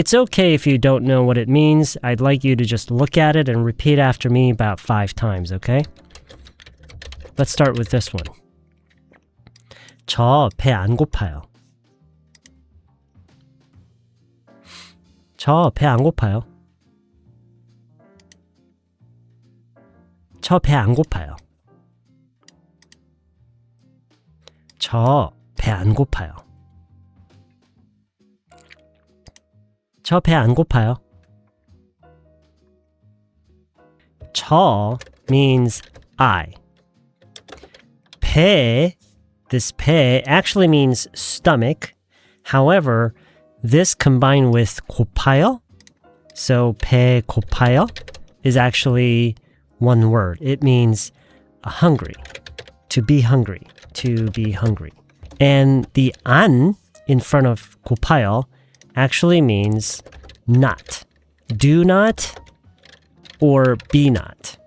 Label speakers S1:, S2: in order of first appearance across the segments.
S1: It's okay if you don't know what it means. I'd like you to just look at it and repeat after me about 5 times, okay? Let's start with this one. 저 배 안 고파요. 저 배 안 고파요. 저 배 안 고파요. 저 배 안 고파요. 저 배 안 고파요. 저 means I. 배, this 배 actually means stomach. However, this combined with 고파요, so 배 고파요 is actually one word. It means hungry, to be hungry, to be hungry. And the 안 in front of 고파요 actually means not, do not, or be not.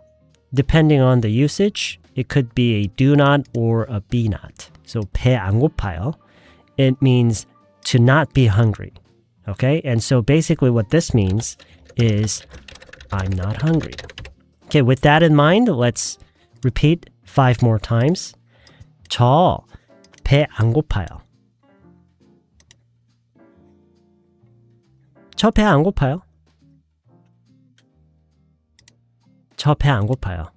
S1: Depending on the usage, it could be a do not or a be not. So 배 안 고파요, it means to not be hungry. Okay, and so basically what this means is I'm not hungry. Okay, with that in mind, let's repeat 5 more times. 저 배 안 고파요. 저 배 안 고파요. 저 배 안 고파요.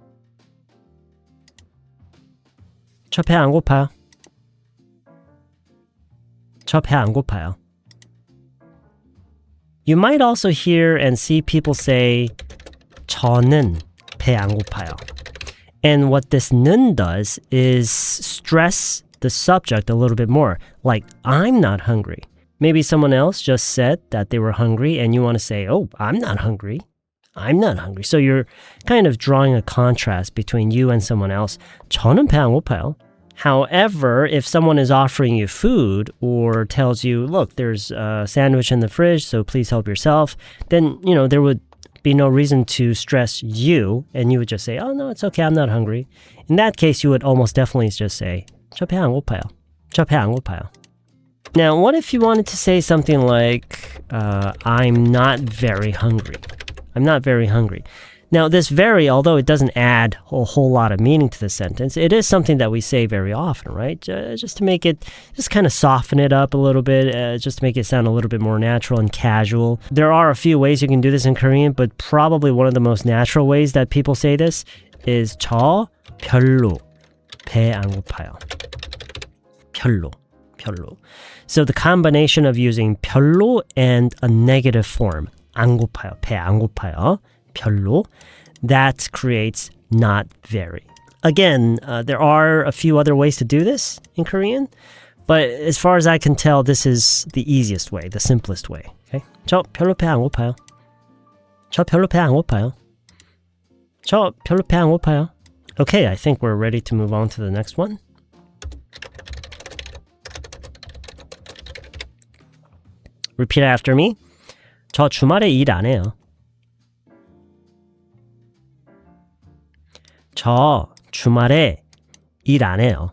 S1: 저 배 안 고파요. 저 배 안 고파요. You might also hear and see people say 저는 배 안 고파요. And what this 는 does is stress the subject a little bit more. Like, I'm not hungry. Maybe someone else just said that they were hungry and you want to say, oh, I'm not hungry. I'm not hungry. So you're kind of drawing a contrast between you and someone else. 저는 배 안 고파요. However, if someone is offering you food or tells you, look, there's a sandwich in the fridge, so please help yourself, then, there would be no reason to stress you, and you would just say, oh, no, it's okay, I'm not hungry. In that case, you would almost definitely just say, 저 배 안 고파요. 저 배 안 고파요. Now, what if you wanted to say something like, I'm not very hungry. I'm not very hungry. Now, this very, although it doesn't add a whole lot of meaning to the sentence, it is something that we say very often, right? Just to make it, just kind of soften it up a little bit, just to make it sound a little bit more natural and casual. There are a few ways you can do this in Korean, but probably one of the most natural ways that people say this is 저 별로 배 안 고파요. 별로. So the combination of using 별로 and a negative form, 안 고파요, 배 안 고파요, 별로, that creates not very. Again, there are a few other ways to do this in Korean, but as far as I can tell, this is the easiest way, the simplest way. Okay? 저 별로 배 안 고파요. 저 별로 배 안 고파요. 저 별로 배 안 고파요. Okay, I think we're ready to move on to the next one. Repeat after me. 저 주말에 일 안 해요. 저 주말에 일 안 해요.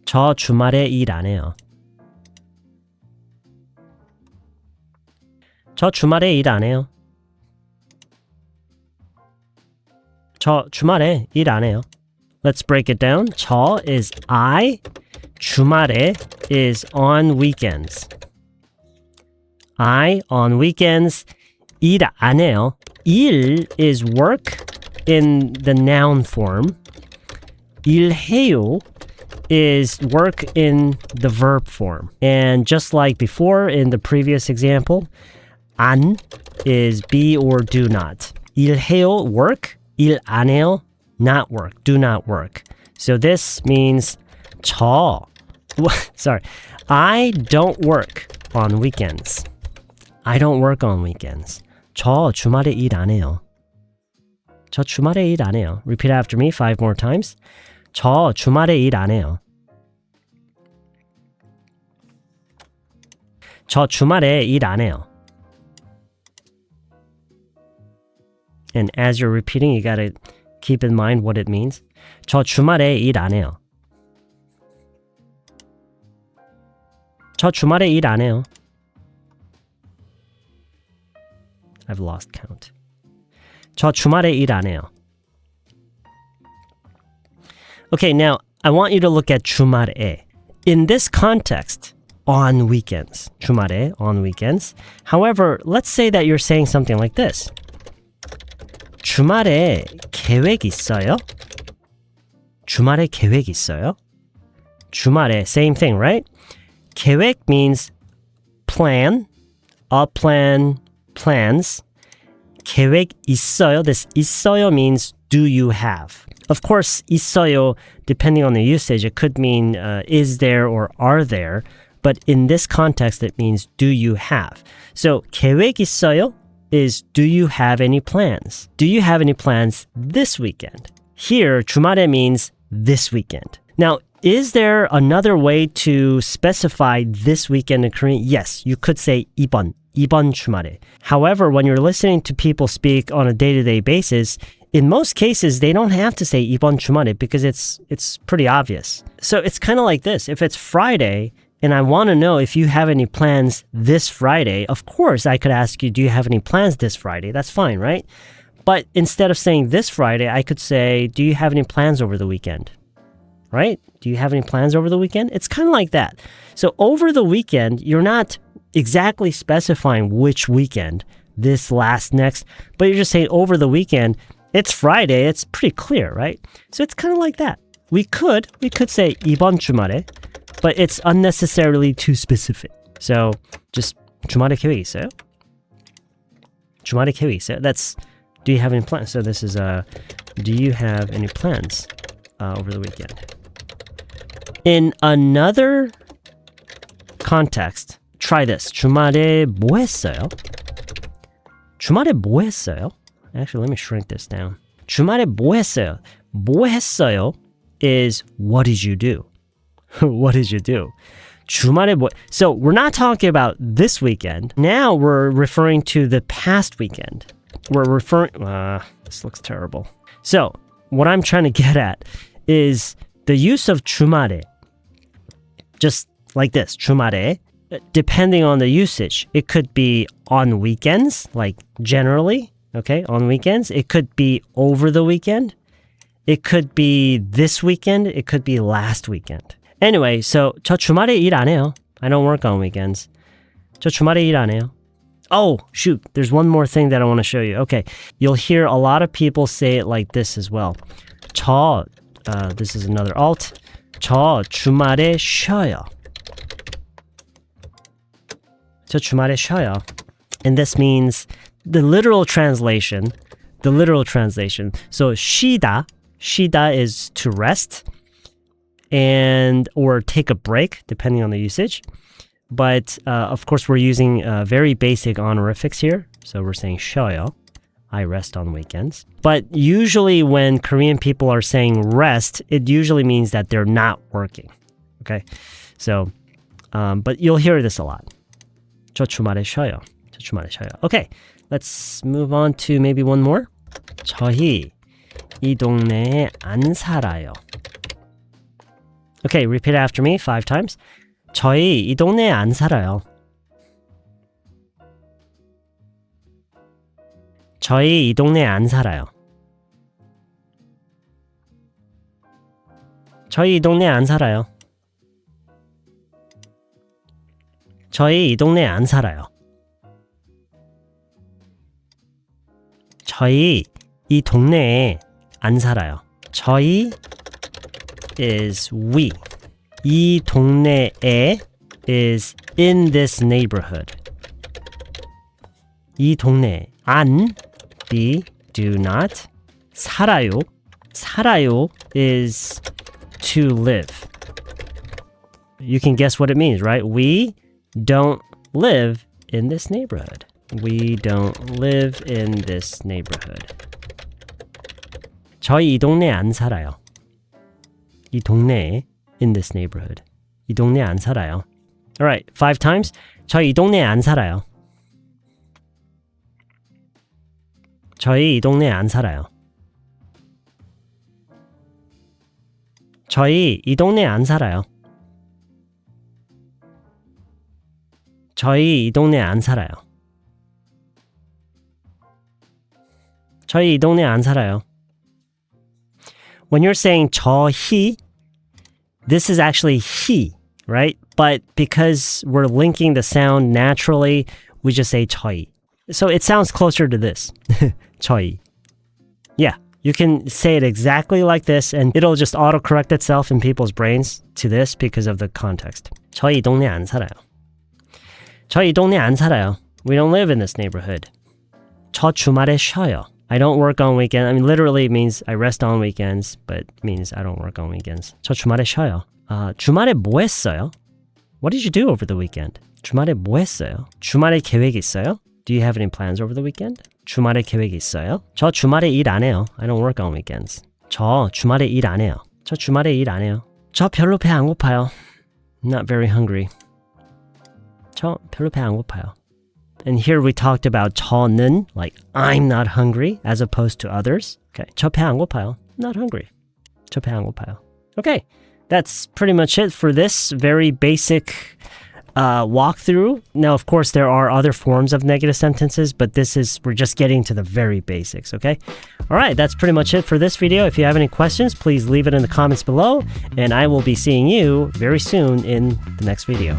S1: 저 주말에 일 안 해요. 저 주말에 일 안 해요. 저 주말에 일 안 해요. Let's break it down. 저 is I. 주말에 is on weekends. I on weekends. 일 안 해요. 일 is work in the noun form. 일해요 is work in the verb form. And just like before in the previous example, 안 is be or do not. 일해요, work. 일 안 해요, not work, do not work. So this means I don't work on weekends. I don't work on weekends. 저 주말에 일 안 해요. 저 주말에 일 안 해요. Repeat after me 5 more times. 저 주말에 일 안 해요. 저 주말에 일 안 해요. And as you're repeating, you gotta keep in mind what it means. 저 주말에 일 안 해요. 저 주말에 일 안 해요. I've lost count. 저 주말에 일 안 해요. Okay, now I want you to look at 주말에. In this context, on weekends. 주말에, on weekends. However, let's say that you're saying something like this. 주말에 계획 있어요? 주말에 계획 있어요? 주말에, same thing, right? 계획 means plan, a plan, plans. 계획 있어요. This 있어요 means do you have. Of course, 있어요, depending on the usage, it could mean is there or are there. But in this context, it means do you have. So 계획 있어요 is do you have any plans? Do you have any plans this weekend? Here, 주말에 means this weekend. Now, is there another way to specify this weekend in Korean? Yes, you could say 이번 주말에. However, when you're listening to people speak on a day-to-day basis, in most cases, they don't have to say 이번 주말에 because it's pretty obvious. So it's kind of like this. If it's Friday and I want to know if you have any plans this Friday, of course I could ask you, do you have any plans this Friday? That's fine, right? But instead of saying this Friday, I could say, do you have any plans over the weekend? Right? Do you have any plans over the weekend? It's kind of like that. So over the weekend, you're not exactly specifying which weekend, this, last, next, but you're just saying over the weekend, it's Friday, it's pretty clear, right? So it's kind of like that. We could say 이번 주말에, but it's unnecessarily too specific. So just 주말에 계획 있어요? 주말에 계획 있어요? That's, do you have any plans? So this is, do you have any plans over the weekend? In another context, try this. 주말에 뭐 했어요? 주말에 뭐 했어요? Actually, let me shrink this down. 주말에 뭐 했어요? 뭐 했어요 is what did you do? What did you do? 주말에 뭐... So we're not talking about this weekend. Now we're referring to the past weekend. We're referring... this looks terrible. So what I'm trying to get at is the use of 주말에. Just like this, 주말에. Depending on the usage, it could be on weekends, like generally, okay, on weekends. It could be over the weekend. It could be this weekend. It could be last weekend. Anyway, so 저 주말에 일 안 해요. I don't work on weekends. 저 주말에 일 안 해요. Oh, shoot. There's one more thing that I want to show you. Okay, you'll hear a lot of people say it like this as well. This is another alt. 저 주말에 쉬어요. 저 주말에 쉬어요. And this means the literal translation. So 쉬다 is to rest and or take a break, depending on the usage. But of course, we're using very basic honorifics here. So we're saying 쉬어요. I rest on weekends. But usually when Korean people are saying rest, it usually means that they're not working. Okay? So, but you'll hear this a lot. 저 주말에 쉬어요. 저 주말에 쉬어요. Okay, let's move on to maybe one more. 저희 이 동네에 안 살아요. Okay, repeat after me 5 times. 저희 이 동네에 안 살아요. 저희 이 동네에 안 살아요. 저희 이 동네에 안 살아요. 저희 이 동네에 안 살아요. 저희 이 동네에 안 살아요. 저희 is we. 이 동네에 is in this neighborhood. 이 동네 안 be do not 살아요. 살아요 is to live. You can guess what it means, right? We don't live in this neighborhood. We don't live in this neighborhood. 저희 이 동네에 안 살아요. 이 동네에 in this neighborhood. 이 동네에 안 살아요. Alright, 5 times. 저희 이 동네에 안 살아요. 저희 이 동네에 안 살아요. 저희 이 동네에 안 살아요. 저희 이 동네 안 살아요. 저희 이 동네 안 살아요. When you're saying 저희, this is actually he, right? But because we're linking the sound naturally, we just say 저희. So it sounds closer to this. 저희. Yeah, you can say it exactly like this and it'll just autocorrect itself in people's brains to this because of the context. 저희 이 동네 안 살아요. 저희 이 동네 안 살아요. We don't live in this neighborhood. 저 주말에 쉬어요. I don't work on weekends. I mean, literally it means I rest on weekends, but it means I don't work on weekends. 저 주말에 쉬어요. 주말에 뭐 했어요? What did you do over the weekend? 주말에 뭐 했어요? 주말에 계획 있어요? Do you have any plans over the weekend? 주말에 계획 있어요? 저 주말에 일 안 해요. I don't work on weekends. 저 주말에 일 안 해요. 저 주말에 일 안 해요. 저 별로 배 안 고파요. Not very hungry. 저 별로 배 안 고파요. And here we talked about 저는, like I'm not hungry, as opposed to others. Okay, 저 배 안 고파요. Not hungry. 저 배 안 고파요. Okay, that's pretty much it for this very basic walkthrough. Now, of course, there are other forms of negative sentences, but we're just getting to the very basics, okay? All right, that's pretty much it for this video. If you have any questions, please leave it in the comments below, and I will be seeing you very soon in the next video.